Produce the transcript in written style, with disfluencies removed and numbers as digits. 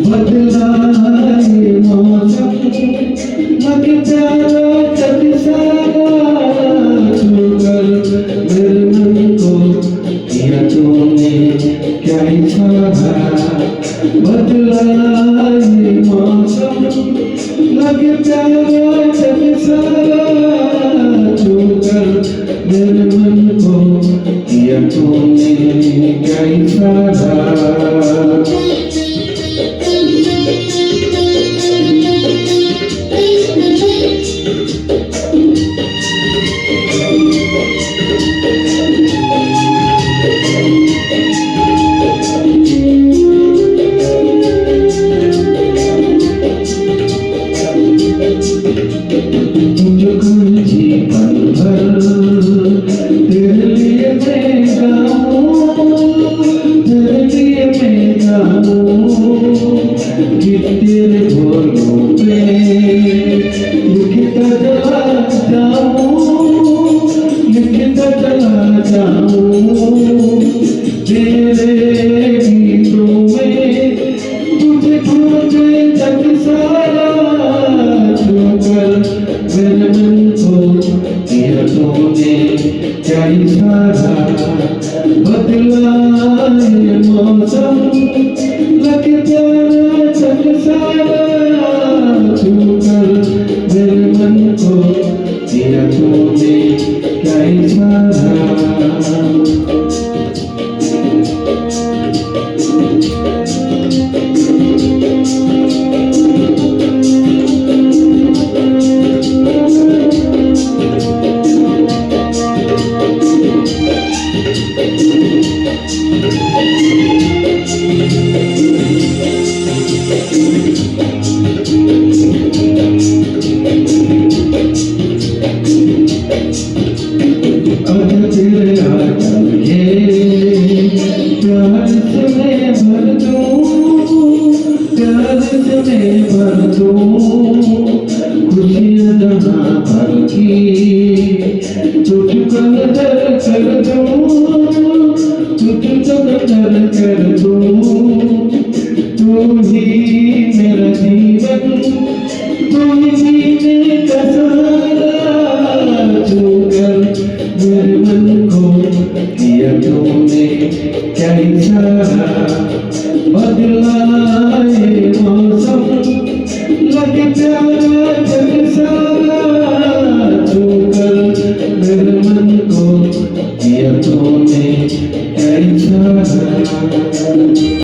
बदला ये मौसम लग जाए जब सारा छूकर मेरे मन को किया तूने क्या इशारा बदला ये मौसम लग जाए जब सारा छूकर मेरे मन को किया तूने क्या इशारा तेरे बोलों पे लिखता चला जाऊं तेरे गीतों में तुझे खोजे जग सारा छूकर मेरे मन को किया तूने क्या इशारा बदला ये मौसम लग जाए जग सारा छूकर मेरे मन को किया तूने क्या इशारा तेरे आंचल के प्यार से मैं भर दूं प्यार से मैं भर दूं खुशियाँ जहाँ भर की तुझको नजर कर दूं तुझको नजर कर दूं तू ही